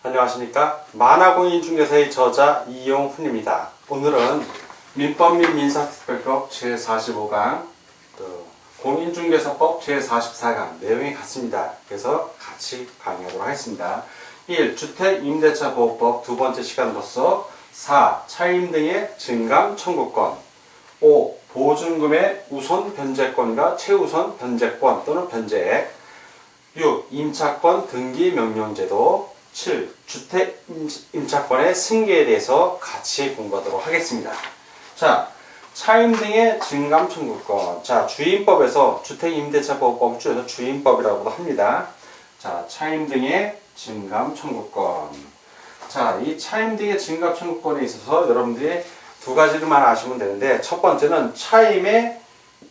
안녕하십니까. 만화공인중개사의 저자 이용훈입니다. 오늘은 민법 및 민사특별법 제45강 공인중개사법 제44강 내용이 같습니다. 그래서 같이 강의하도록 하겠습니다. 1. 주택임대차보호법 두 번째 시간으로서 4. 차임 등의 증감 청구권 5. 보증금의 우선 변제권과 최우선 변제권 또는 변제액 6. 임차권 등기 명령제도 7. 주택 임차권의 승계에 대해서 같이 공부하도록 하겠습니다. 자, 차임 등의 증감 청구권. 자, 주임법에서 주택임대차보호법을 줄여서 주임법이라고도 합니다. 자, 차임 등의 증감 청구권. 자, 이 차임 등의 증감 청구권에 있어서 여러분들이 두 가지만 아시면 되는데, 첫 번째는 차임의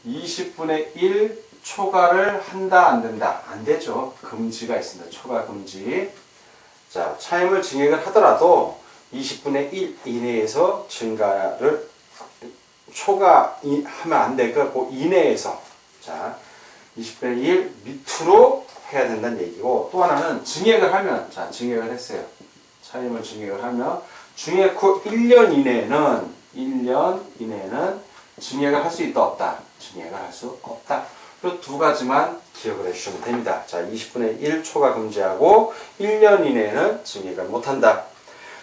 20분의 1 초과를 한다, 안 된다. 안 되죠. 금지가 있습니다. 초과 금지. 자, 차임을 증액을 하더라도 20분의 1 이내에서 증가를 초과하면 안 되고 그 이내에서 자 20분의 1 밑으로 해야 된다는 얘기고, 또 하나는 증액을 하면, 자 증액을 했어요. 차임을 증액을 하면 증액 후 1년 이내에는 증액을 할 수 있다 없다. 증액을 할 수 없다. 이 두 가지만 기억을 해주시면 됩니다. 자, 20분의 1 초과 금지하고 1년 이내에는 증액을 못한다.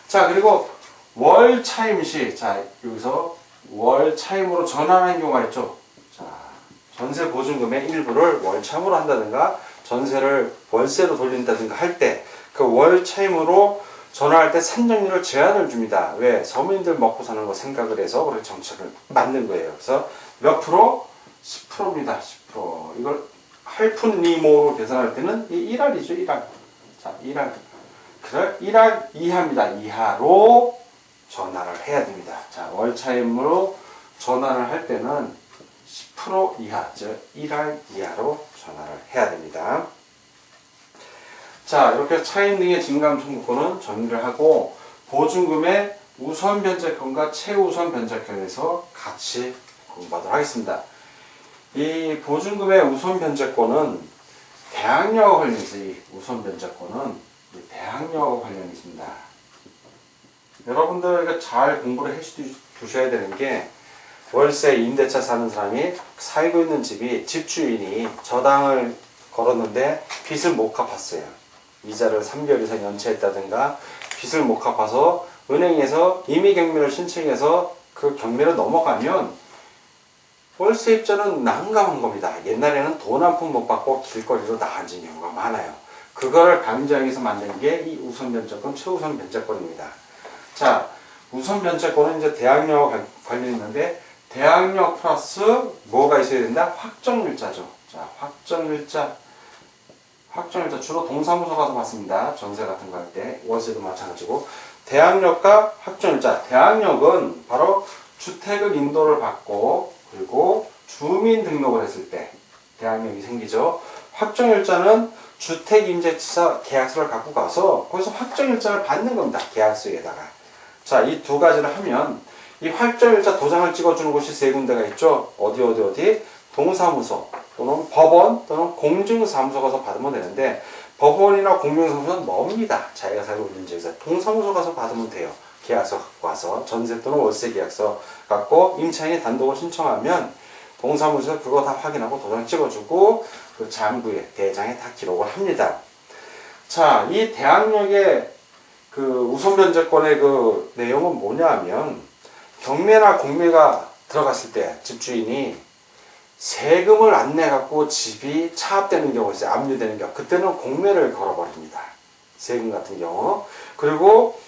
자, 그리고 월 차임 시, 자 여기서 월 차임으로 전환하는 경우가 있죠. 자, 전세 보증금의 일부를 월 차임으로 한다든가 전세를 월세로 돌린다든가 할 때 그 월 차임으로 전환할 때 산정률을 제한을 줍니다. 왜? 서민들 먹고 사는 거 생각을 해서 그렇게 정책을 만든 거예요. 그래서 몇 프로? 10%입니다. 10%. 이걸 할푼리모로 계산할 때는 1할이죠. 1할. 자, 1할. 그래 1할 이하입니다. 이하로 전환을 해야 됩니다. 자, 월차임으로 전환을 할 때는 10% 이하, 즉 1할 이하로 전환을 해야 됩니다. 자, 이렇게 차임 등의 증감 청구권은 정리를 하고, 보증금의 우선 변제권과 최우선 변제권에서 같이 공부하도록 하겠습니다. 이 보증금의 우선 변제권은 대항력과 관련이 있어요. 이 우선 변제권은 대항력과 관련이 있습니다. 여러분들 잘 공부를 해두셔야 되는 게, 월세 임대차 사는 사람이 살고 있는 집이 집주인이 저당을 걸었는데 빚을 못 갚았어요. 이자를 3개월 이상 연체했다든가 빚을 못 갚아서 은행에서 임의경매를 신청해서 그 경매를 넘어가면 월세입자는 난감한 겁니다. 옛날에는 돈 한 푼 못 받고 길거리로 나앉은 경우가 많아요. 그거를 방지하기 위해서 만든 게 이 우선 변제권, 최우선 변제권입니다. 자, 우선 변제권은 이제 대항력과 관련이 있는데, 대항력 플러스 뭐가 있어야 된다? 확정일자죠. 자, 확정일자 주로 동사무소 가서 봤습니다. 전세 같은 거 할 때, 월세도 마찬가지고. 대항력과 확정일자. 대항력은 바로 주택을 인도를 받고 그리고 주민등록을 했을 때 대항력이 생기죠. 확정일자는 주택임대차 계약서를 갖고 가서 거기서 확정일자를 받는 겁니다. 계약서에다가. 자, 이 두 가지를 하면 이 확정일자 도장을 찍어주는 곳이 세 군데가 있죠. 어디? 동사무소 또는 법원 또는 공증사무소 가서 받으면 되는데, 법원이나 공증사무소는 멉니다. 자기가 살고 있는 지역에서. 동사무소 가서 받으면 돼요. 계약서 갖고 와서 전세 또는 월세 계약서 갖고 임차인이 단독을 신청하면 동사무소에서 그거 다 확인하고 도장 찍어주고 그 장부에 대장에 다 기록을 합니다. 자, 이 대항력의 그 우선 변제권의 그 내용은 뭐냐 하면, 경매나 공매가 들어갔을 때 집주인이 세금을 안 내갖고 집이 차압되는 경우가 있어요. 압류되는 경우. 그때는 공매를 걸어버립니다. 세금 같은 경우. 그리고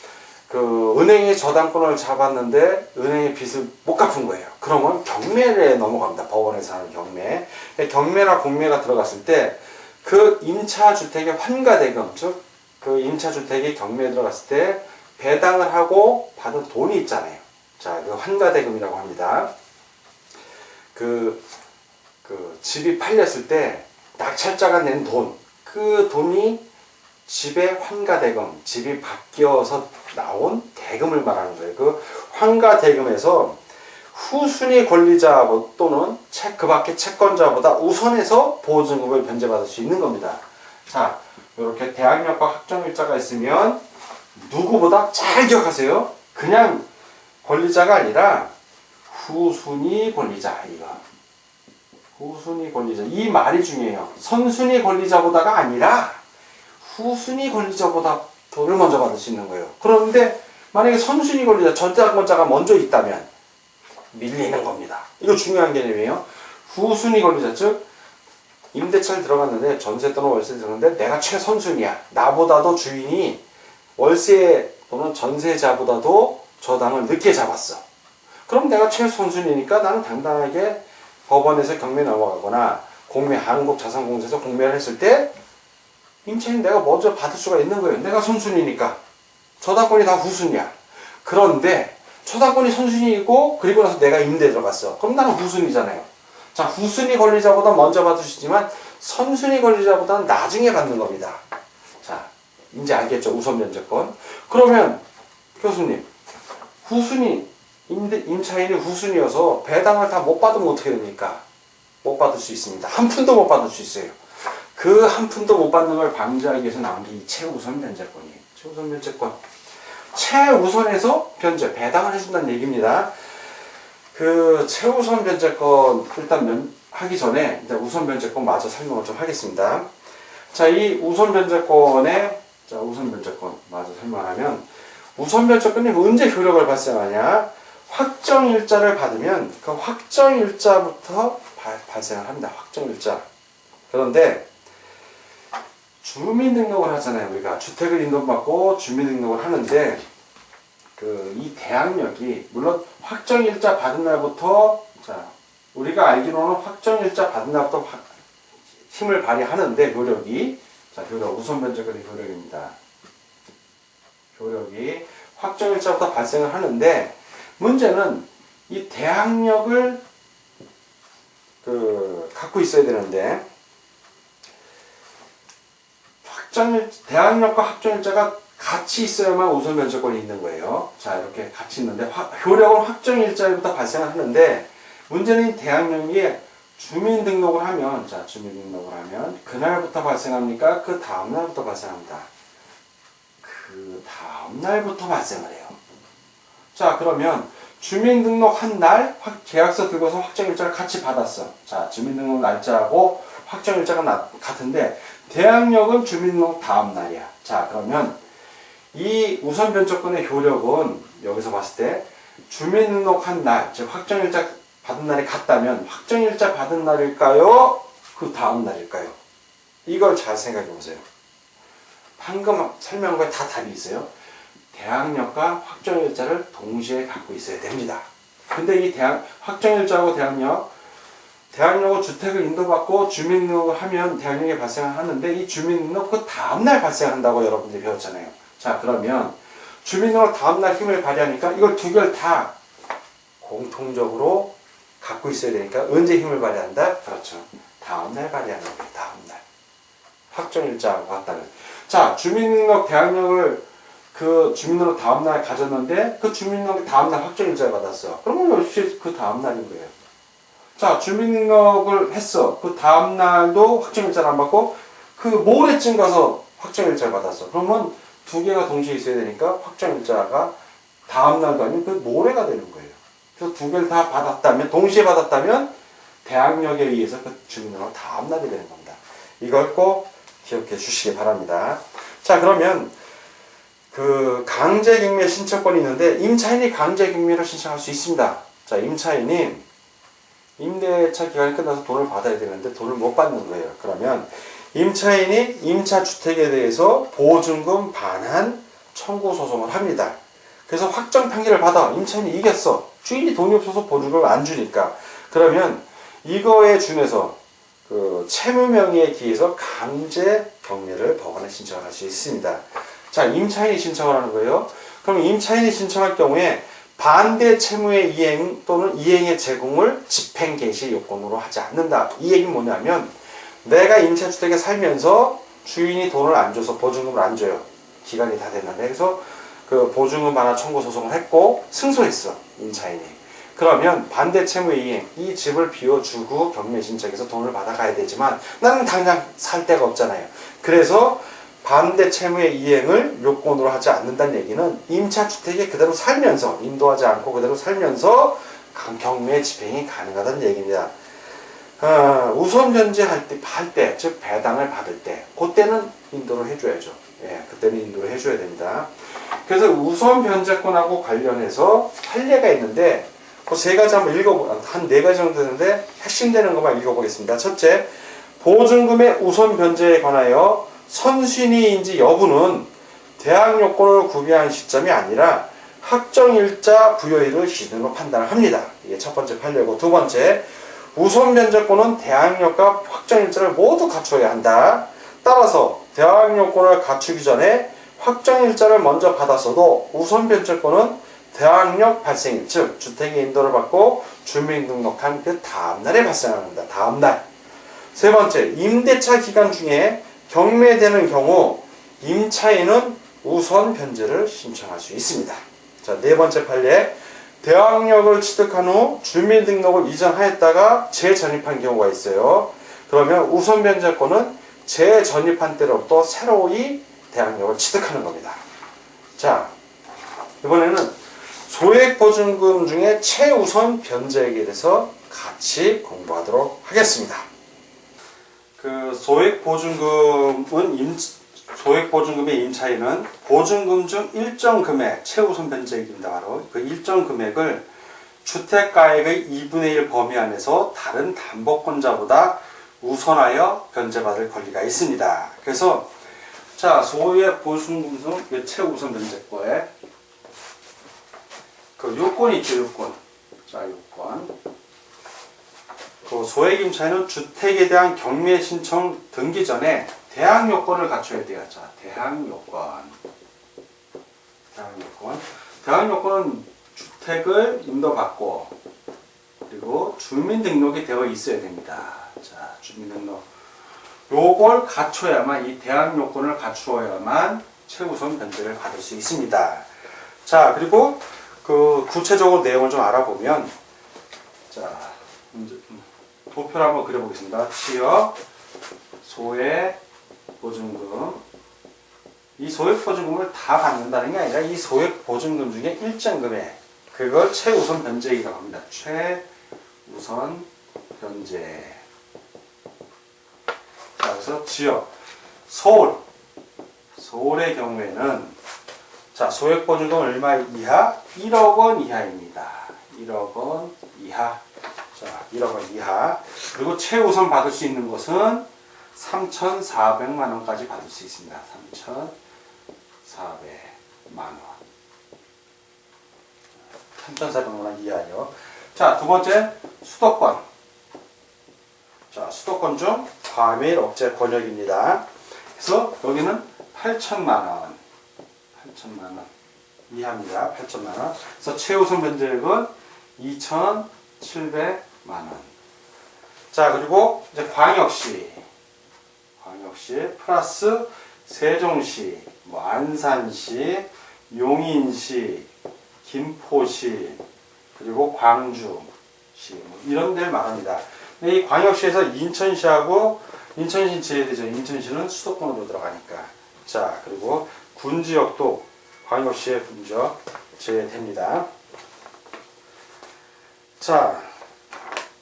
그 은행이 저당권을 잡았는데 은행의 빚을 못 갚은 거예요. 그러면 경매에 넘어갑니다. 법원에서 하는 경매. 경매나 공매가 들어갔을 때 그 임차주택의 환가대금, 즉 그 임차주택이 경매에 들어갔을 때 배당을 하고 받은 돈이 있잖아요. 자, 그 환가대금이라고 합니다. 그 집이 팔렸을 때 낙찰자가 낸 돈, 그 돈이 집의 환가대금, 집이 바뀌어서 나온 대금을 말하는 거예요. 그 환가대금에서 후순위 권리자 또는 그 밖의 채권자보다 우선해서 보증금을 변제받을 수 있는 겁니다. 자, 이렇게 대항력과 확정일자가 있으면 누구보다 잘 기억하세요. 그냥 권리자가 아니라 후순위 권리자. 이거 후순위 권리자. 이 말이 중요해요. 선순위 권리자보다가 아니라 후순위 권리자보다 돈을 먼저 받을 수 있는 거예요. 그런데 만약에 선순위 권리자, 전자권자가 먼저 있다면 밀리는 겁니다. 이거 중요한 개념이에요. 후순위 권리자, 즉 임대차를 들어갔는데 전세 또는 월세 들어갔는데 내가 최선순위야. 나보다도 주인이 월세 또는 전세자보다도 저당을 늦게 잡았어. 그럼 내가 최선순위니까 나는 당당하게 법원에서 경매 넘어가거나 공매, 한국자산공사에서 공매를 했을 때 임차인 내가 먼저 받을 수가 있는 거예요. 내가 선순위니까. 저당권이 다 후순위야. 그런데 저당권이 선순위이고 그리고 나서 내가 임대 들어갔어. 그럼 나는 후순위잖아요. 자, 후순위 권리자보다 먼저 받을 수 있지만 선순위 권리자보다는 나중에 받는 겁니다. 자, 이제 알겠죠? 우선 면제권. 그러면 교수님, 후순위 임차인이 후순위여서 배당을 다 못 받으면 어떻게 됩니까? 못 받을 수 있습니다. 한 푼도 못 받을 수 있어요. 그 한 푼도 못 받는 걸 방지하기 위해서 나온 게 이 최우선 변제권이에요. 최우선 변제권. 최우선에서 변제, 배당을 해준다는 얘기입니다. 그 최우선 변제권 일단 하기 전에 이제 우선 변제권 마저 설명을 좀 하겠습니다. 자, 이 우선 변제권의 우선 변제권 마저 설명하면 우선 변제권이 언제 효력을 발생하냐? 확정일자를 받으면 그 확정일자부터 발생을 합니다. 확정일자. 그런데 주민등록을 하잖아요. 우리가 주택을 인도받고 주민등록을 하는데 이 대항력이 물론 확정일자 받은 날부터 우리가 알기로는 확정일자 받은 날부터 힘을 발휘하는데 효력이 효력 우선 변제권의 효력입니다. 효력이 확정일자부터 발생을 하는데 문제는 이 대항력을 갖고 있어야 되는데 대항력과 확정일자가 같이 있어야만 우선 변제권이 있는 거예요. 자, 이렇게 같이 있는데 효력은 확정일자부터 발생을 하는데 문제는 이 대항력이 주민등록을 하면 주민등록을 하면 그날부터 발생합니까? 그 다음날부터 발생합니다. 그 다음날부터 발생을 해요. 자, 그러면 주민등록 한 날 계약서 들고서 확정일자를 같이 받았어. 자, 주민등록 날짜하고 확정일자가 같은데 대항력은 주민등록 다음 날이야. 자, 그러면 이 우선 변제권의 효력은 여기서 봤을 때 주민등록 한 날, 즉 확정일자 받은 날이 같다면 확정일자 받은 날일까요? 그 다음 날일까요? 이걸 잘 생각해 보세요. 방금 설명한 거에 다 답이 있어요. 대항력과 확정일자를 동시에 갖고 있어야 됩니다. 근데 이 확정일자하고 대항력은 주택을 인도받고 주민등록을 하면 대항력이 발생하는데 이 주민등록 그 다음날 발생한다고 여러분들이 배웠잖아요. 자, 그러면 주민등록 다음날 힘을 발휘하니까 이걸 두 개를 다 공통적으로 갖고 있어야 되니까 언제 힘을 발휘한다? 그렇죠. 다음날 발휘하는 거예요. 다음날. 확정일자하고 같다면. 자, 주민등록 대항력을 주민등록 다음날 가졌는데 그 주민등록 다음날 확정일자 받았어. 그러면 역시 그 다음날인 거예요. 자, 주민등록을 했어. 그 다음날도 확정일자를 안 받고 그 모레쯤 가서 확정일자를 받았어. 그러면 두 개가 동시에 있어야 되니까 확정일자가 다음날도 아니면 그 모레가 되는 거예요. 그래서 두 개를 다 받았다면, 동시에 받았다면 대항력에 의해서 그 주민등록 다음날이 되는 겁니다. 이걸 꼭 기억해 주시기 바랍니다. 자, 그러면 강제경매 신청권이 있는데 임차인이 강제경매를 신청할 수 있습니다. 자, 임차인이 임대차 기간이 끝나서 돈을 받아야 되는데 돈을 못 받는 거예요. 그러면 임차인이 임차주택에 대해서 보증금 반환 청구 소송을 합니다. 그래서 확정 판결을 받아. 임차인이 이겼어. 주인이 돈이 없어서 보증금을 안 주니까. 그러면 이거에 준해서 채무명의에 기해서 강제 경매를 법원에 신청할 수 있습니다. 자, 임차인이 신청을 하는 거예요. 그럼 임차인이 신청할 경우에 반대 채무의 이행 또는 이행의 제공을 집행 개시 요건으로 하지 않는다. 이 얘기는 뭐냐면 내가 임차주택에 살면서 주인이 돈을 안 줘서 보증금을 안 줘요. 기간이 다 됐는데 그래서 보증금 반환 청구 소송을 했고 승소했어. 임차인이. 그러면 반대 채무의 이행, 이 집을 비워주고 경매 신청해서 돈을 받아가야 되지만 나는 당장 살 데가 없잖아요. 그래서 반대 채무의 이행을 요건으로 하지 않는다는 얘기는 임차주택에 그대로 살면서, 인도하지 않고 그대로 살면서 경매 집행이 가능하다는 얘기입니다. 우선 변제할 때, 즉 배당을 받을 때, 그때는 인도를 해줘야죠. 예, 그때는 인도를 해줘야 됩니다. 그래서 우선 변제권하고 관련해서 판례가 있는데, 그 세 가지 한번 한 네 가지 정도 되는데, 핵심되는 것만 읽어보겠습니다. 첫째, 보증금의 우선 변제에 관하여 선순위인지 여부는 대항 요건을 구비한 시점이 아니라 확정일자 부여일을 기준으로 판단을 합니다. 이게 첫 번째 판례고, 두 번째, 우선 변제권은 대항력과 확정일자를 모두 갖춰야 한다. 따라서 대항요건을 갖추기 전에 확정일자를 먼저 받았어도 우선 변제권은 대항력 발생일, 즉 주택의 인도를 받고 주민등록한 그 다음날에 발생합니다. 다음날. 세 번째, 임대차 기간 중에 경매되는 경우 임차인은 우선 변제를 신청할 수 있습니다. 자, 네 번째 판례, 대항력을 취득한 후 주민등록을 이전하였다가 재전입한 경우가 있어요. 그러면 우선 변제권은 재전입한 때로부터 새로이 대항력을 취득하는 겁니다. 자, 이번에는 소액보증금 중에 최우선 변제에 대해서 같이 공부하도록 하겠습니다. 그 소액보증금의 임차인은 보증금 중 일정 금액, 최우선 변제액입니다. 바로 그 일정 금액을 주택가액의 2분의 1 범위 안에서 다른 담보권자보다 우선하여 변제받을 권리가 있습니다. 그래서 자, 소액보증금 중 최우선 변제권에 그 요건이 있죠, 요건. 자, 요건. 그 소액임차인은 주택에 대한 경매 신청 등기 전에 대항 요건을 갖춰야 돼요. 자, 대항 요건. 대항 요건은 주택을 인도받고 그리고 주민등록이 되어 있어야 됩니다. 자, 주민등록. 요걸 갖춰야만, 이 대항 요건을 갖추어야만 최우선 변제를 받을 수 있습니다. 자, 그리고 그 구체적으로 내용을 좀 알아보면, 자, 도표를 한번 그려보겠습니다. 취업, 소액, 보증금. 이 소액 보증금을 다 받는다는 게 아니라 이 소액 보증금 중에 일정 금액, 그걸 최우선 변제액이라고 합니다. 최우선 변제. 자, 그래서 지역, 서울의 경우에는 자, 소액 보증금 얼마 이하? 1억 원 이하입니다. 1억 원 이하. 자, 1억 원 이하. 그리고 최우선 받을 수 있는 것은 3,400만 원까지 받을 수 있습니다. 3,400만 원. 3,400만 원 이하요. 자, 두 번째, 수도권. 자, 수도권 중 과밀 억제 권역입니다. 그래서 여기는 8,000만 원. 8,000만 원 이하입니다. 8,000만 원. 그래서 최우선 변제액은 2,700만 원. 자, 그리고 이제 광역시 플러스 세종시, 뭐 안산시, 용인시, 김포시, 그리고 광주시, 뭐 이런 데를 말합니다. 근데 이 광역시에서 인천시하고 인천시 제외되죠. 인천시는 수도권으로 들어가니까. 자, 그리고 군지역도 광역시의 군지역 제외됩니다. 자,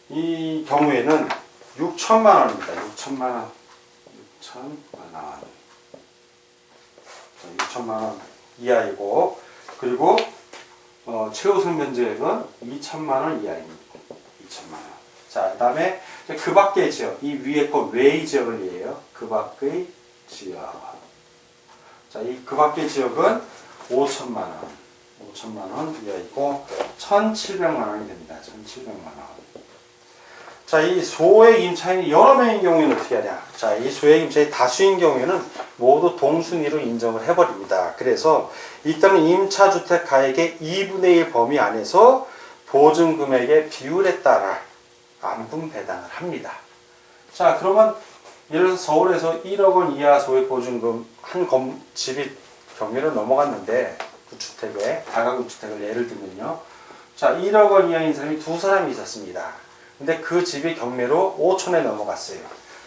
이 경우에는 6천만 원입니다. 6천만 원. 6천만 원 이하이고, 그리고 최우선 변제액은 2천만 원 이하입니다. 2천만 원. 자, 그 다음에 그 밖의 지역, 이 위에 거 외의 지역을 이해해요. 그 밖의 지역. 자, 이 그 밖의 지역은 5천만 원. 5천만 원 이하이고 1,700만 원이 됩니다. 1,700만 원. 자, 이 소액 임차인이 여러 명인 경우에는 어떻게 하냐? 자, 이 소액 임차인이 다수인 경우에는 모두 동순위로 인정을 해버립니다. 그래서 일단은 임차주택 가액의 2분의 1 범위 안에서 보증금액의 비율에 따라 안분 배당을 합니다. 자, 그러면 예를 들어서 서울에서 1억 원 이하 소액 보증금 한 집이 경매를 넘어갔는데, 구주택에 다가구 주택을 예를 들면요. 자, 1억 원 이하인 사람이 두 사람이 있었습니다. 근데 그 집이 경매로 5천에 넘어갔어요.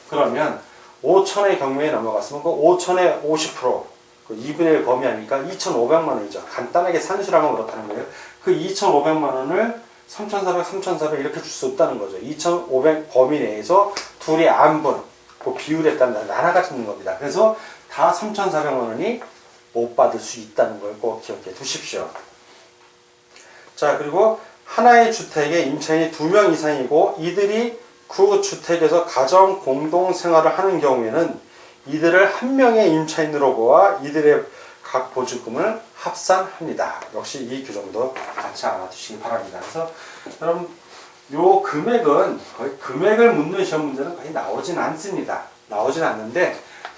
그러면 5천의 경매에 넘어갔으면 그 5천의 50%, 그 2분의 1 범위하니까 2,500만 원이죠. 간단하게 산술하면 그렇다는 거예요. 그 2,500만 원을 3,400, 3,400 이렇게 줄 수 없다는 거죠. 2,500 범위 내에서 둘이 안분, 그 비율에 따라 나눠 갖는 겁니다. 그래서 다 3,400만 원이 못 받을 수 있다는 걸 꼭 기억해 두십시오. 자, 그리고 하나의 주택에 임차인이 2명 이상이고 이들이 그 주택에서 가정 공동 생활을 하는 경우에는 이들을 한 명의 임차인으로 보아 이들의 각 보증금을 합산합니다. 역시 이 규정도 같이 알아두시기 바랍니다. 그래서 여러분 요 금액은 거의 금액을 묻는 시험 문제는 거의 나오진 않습니다. 나오진 않는데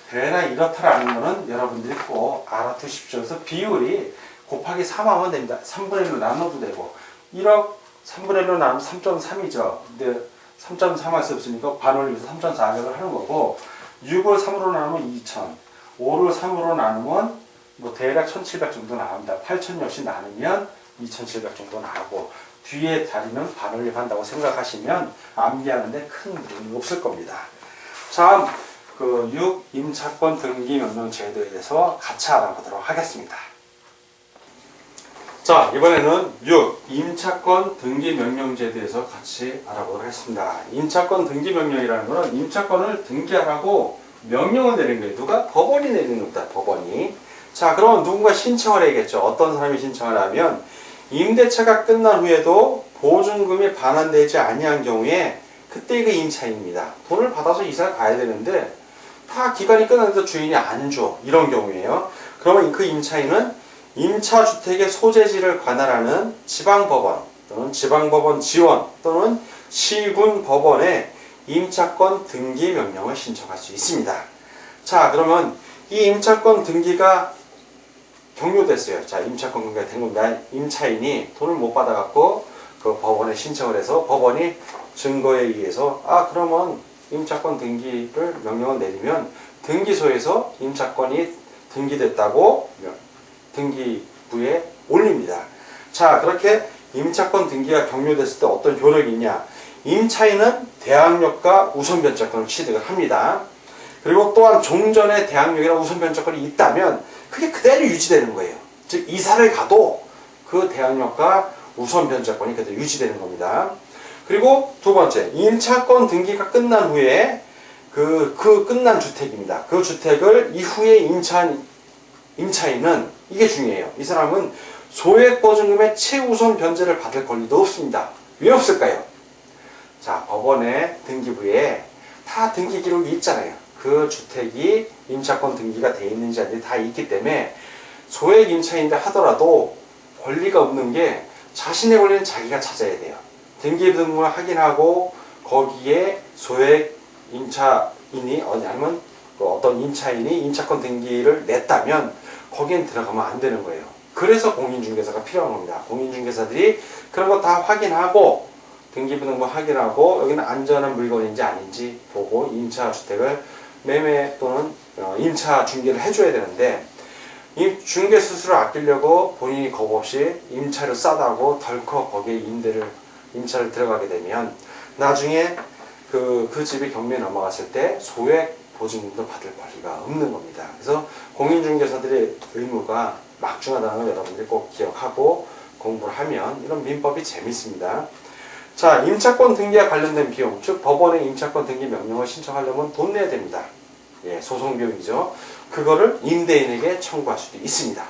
되나 이렇다라는 거는 여러분들이 꼭 알아두십시오. 그래서 비율이 곱하기 3하면 됩니다. 3분의 1로 나눠도 되고 1억 3분의 1로 나누면 3.3이죠. 근데 3.3 할 수 없으니까 반올려서 3,400을 하는 거고 6을 3으로 나누면 2,000, 5를 3으로 나누면 뭐 대략 1,700 정도 나옵니다. 8,000 역시 나누면 2,700 정도 나오고 뒤에 자리는 반올림한다고 생각하시면 암기하는데 큰 무리는 없을 겁니다. 자, 그 6. 임차권 등기 명령 제도에 대해서 같이 알아보도록 하겠습니다. 자, 이번에는 6. 임차권 등기 명령 제도에서 같이 알아보도록 하겠습니다. 임차권 등기 명령이라는 것은 임차권을 등기하라고 명령을 내린 거예요. 누가? 법원이 내리는 겁니다. 법원이. 자, 그러면 누군가 신청을 해야겠죠. 어떤 사람이 신청을 하면 임대차가 끝난 후에도 보증금이 반환되지 아니한 경우에 그때 그 임차인입니다. 돈을 받아서 이사를 가야 되는데 다 기간이 끝났는데 주인이 안 줘. 이런 경우에요. 그러면 그 임차인은 임차주택의 소재지를 관할하는 지방법원 또는 지방법원 지원 또는 시군법원에 임차권 등기 명령을 신청할 수 있습니다. 자, 그러면 이 임차권 등기가 종료됐어요. 자, 임차권 등기가 된 겁니다. 임차인이 돈을 못 받아갖고 그 법원에 신청을 해서 법원이 증거에 의해서 그러면 임차권 등기를 명령을 내리면 등기소에서 임차권이 등기됐다고 등기부에 올립니다. 자, 그렇게 임차권 등기가 종료됐을 때 어떤 효력이 있냐? 임차인은 대항력과 우선변제권을 취득을 합니다. 그리고 또한 종전에 대항력이나 우선변제권이 있다면 그게 그대로 유지되는 거예요. 즉 이사를 가도 그 대항력과 우선변제권이 그대로 유지되는 겁니다. 그리고 두 번째, 임차권 등기가 끝난 후에 그 끝난 주택입니다. 그 주택을 이후에 임차인은 이게 중요해요. 이 사람은 소액보증금의 최우선 변제를 받을 권리도 없습니다. 왜 없을까요? 자, 법원의 등기부에 다 등기 기록이 있잖아요. 그 주택이 임차권 등기가 돼 있는지 아닌지 다 있기 때문에 소액 임차인이라 하더라도 권리가 없는 게 자신의 권리는 자기가 찾아야 돼요. 등기 등본을 확인하고 거기에 소액 임차인이 아니면 어떤 임차인이 임차권 등기를 냈다면 거기엔 들어가면 안 되는 거예요. 그래서 공인중개사가 필요한 겁니다. 공인중개사들이 그런 거 다 확인하고 등기 등본 확인하고 여기는 안전한 물건인지 아닌지 보고 임차주택을 매매 또는 임차 중개를 해줘야 되는데 이 중개 수수를 아끼려고 본인이 겁 없이 임차를 싸다고 덜컥 거기에 임차를 들어가게 되면 나중에 그 집이 경매에 넘어갔을 때 소액 보증금도 받을 권리가 없는 겁니다. 그래서 공인중개사들의 의무가 막중하다는 걸 여러분들이 꼭 기억하고 공부를 하면 이런 민법이 재밌습니다. 자, 임차권 등기와 관련된 비용, 즉 법원에 임차권 등기 명령을 신청하려면 돈 내야 됩니다. 예, 소송 비용이죠. 그거를 임대인에게 청구할 수도 있습니다.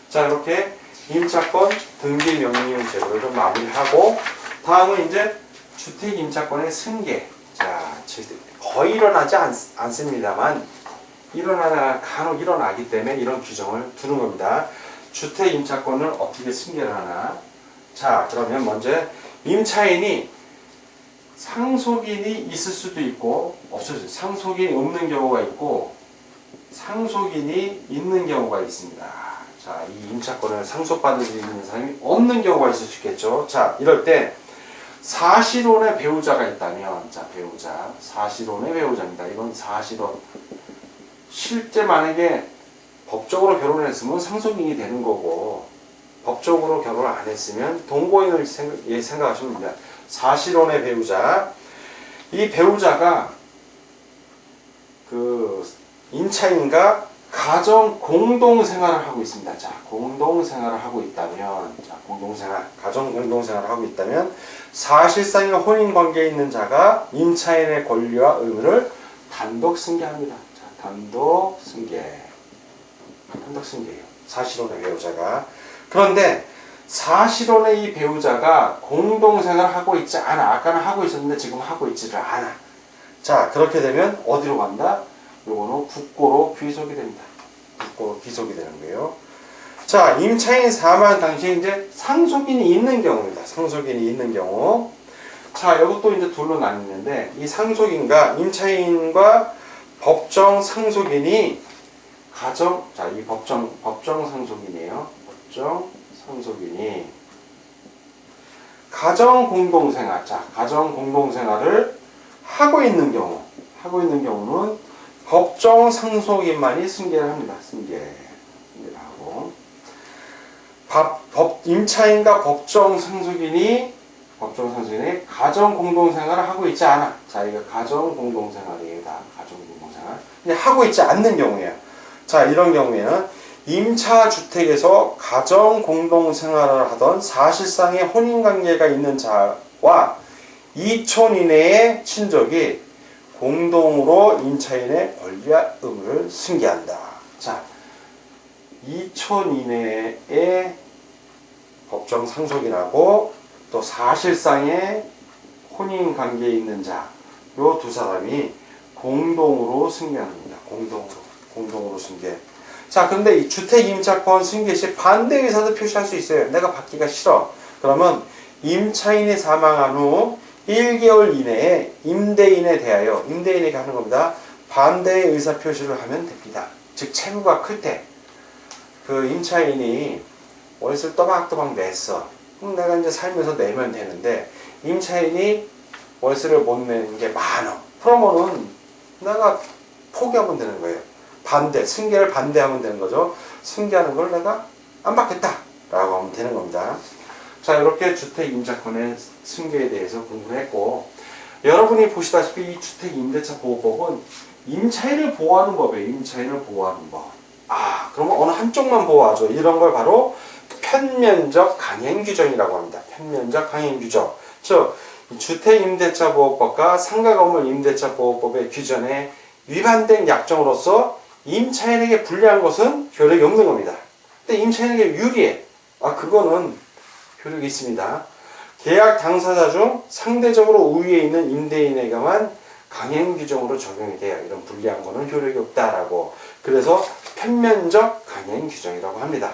자, 이렇게 임차권 등기 명령 제도를 좀 마무리하고 다음은 이제 주택 임차권의 승계. 자, 거의 일어나지 않습니다만 간혹 일어나기 때문에 이런 규정을 두는 겁니다. 주택 임차권을 어떻게 승계를 하나? 자, 그러면 먼저 임차인이 상속인이 있을 수도 있고 없을 수 상속인이 없는 경우가 있고 상속인이 있는 경우가 있습니다. 자, 이 임차권을 상속받을 수 있는 사람이 없는 경우가 있을 수 있겠죠. 자, 이럴 때 사실혼의 배우자가 있다면, 자, 사실혼의 배우자입니다. 이건 사실혼. 실제 만약에 법적으로 결혼을 했으면 상속인이 되는 거고, 법적으로 결혼을 안 했으면 동거인을 생각하시면 됩니다. 사실혼의 배우자. 이 배우자가 임차인과 가정 공동생활을 하고 있습니다. 자, 공동생활을 하고 있다면, 자, 공동생활, 가정 공동생활을 하고 있다면, 사실상의 혼인관계에 있는 자가 임차인의 권리와 의무를 단독 승계합니다. 자, 단독 승계. 단독 승계예요. 사실혼의 배우자가. 그런데 사실혼의 이 배우자가 공동생활을 하고 있지 않아. 아까는 하고 있었는데 지금 하고 있지를 않아. 자, 그렇게 되면 어디로 간다? 요거는 국고로 귀속이 됩니다. 국고로 귀속이 되는 거예요. 자, 임차인 사망 당시에 이제 상속인이 있는 경우입니다. 상속인이 있는 경우. 자, 이것도 이제 둘로 나뉘는데, 이 상속인과 임차인과 법정 상속인이 자, 이 법정 상속인이에요. 법정 상속인이 가정 공동생활, 자, 가정 공동생활을 하고 있는 경우는 법정 상속인만이 승계를 합니다. 승계를 하고. 임차인과 법정 상속인이 가정 공동생활을 하고 있지 않아. 자, 이거 가정 공동생활이에요. 다 가정 공동생활. 근데 하고 있지 않는 경우예요. 자, 이런 경우에는 임차 주택에서 가정 공동생활을 하던 사실상의 혼인관계가 있는 자와 2촌 이내의 친족이 공동으로 임차인의 권리와 의무를 승계한다. 자, 2촌 이내의 법정 상속인하고 또 사실상의 혼인관계에 있는 자, 요 두 사람이 공동으로 승계합니다. 공동으로 승계. 자, 근데 이 주택임차권 승계 시 반대 의사도 표시할 수 있어요. 내가 받기가 싫어. 그러면 임차인이 사망한 후 1개월 이내에 임대인에 대하여, 임대인에게 하는 겁니다. 반대의 의사 표시를 하면 됩니다. 즉, 채무가 클 때, 그 임차인이 월세를 또박또박 냈어. 그럼 내가 이제 살면서 내면 되는데, 임차인이 월세를 못 내는 게 많아. 그러면은 내가 포기하면 되는 거예요. 승계를 반대하면 되는 거죠. 승계하는 걸 내가 안 받겠다 라고 하면 되는 겁니다. 자, 이렇게 주택임차권의 승계에 대해서 공부를 했고, 여러분이 보시다시피 이 주택임대차보호법은 임차인을 보호하는 법이에요. 임차인을 보호하는 법. 아, 그러면 어느 한쪽만 보호하죠. 이런 걸 바로 편면적 강행규정이라고 합니다. 편면적 강행규정. 즉, 주택임대차보호법과 상가건물 임대차보호법의 규정에 위반된 약정으로서 임차인에게 불리한 것은 효력이 없는 겁니다. 근데 임차인에게 유리해. 아, 그거는 효력이 있습니다. 계약 당사자 중 상대적으로 우위에 있는 임대인에게만 강행 규정으로 적용이 돼요. 이런 불리한 거는 효력이 없다라고. 그래서 편면적 강행 규정이라고 합니다.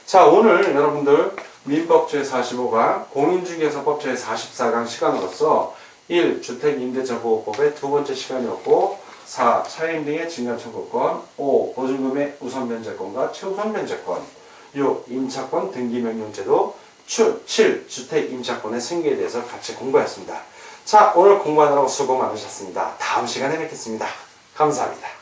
자, 오늘 여러분들 민법 제45강, 공인중개사법 제44강 시간으로서 1. 주택임대차보호법의 두 번째 시간이었고, 4. 차임 등의 증가청구권, 5. 보증금의 우선변제권과 최우선변제권, 6. 임차권 등기명령제도, 7. 주택임차권의 승계에 대해서 같이 공부했습니다. 자, 오늘 공부하느라고 수고 많으셨습니다. 다음 시간에 뵙겠습니다. 감사합니다.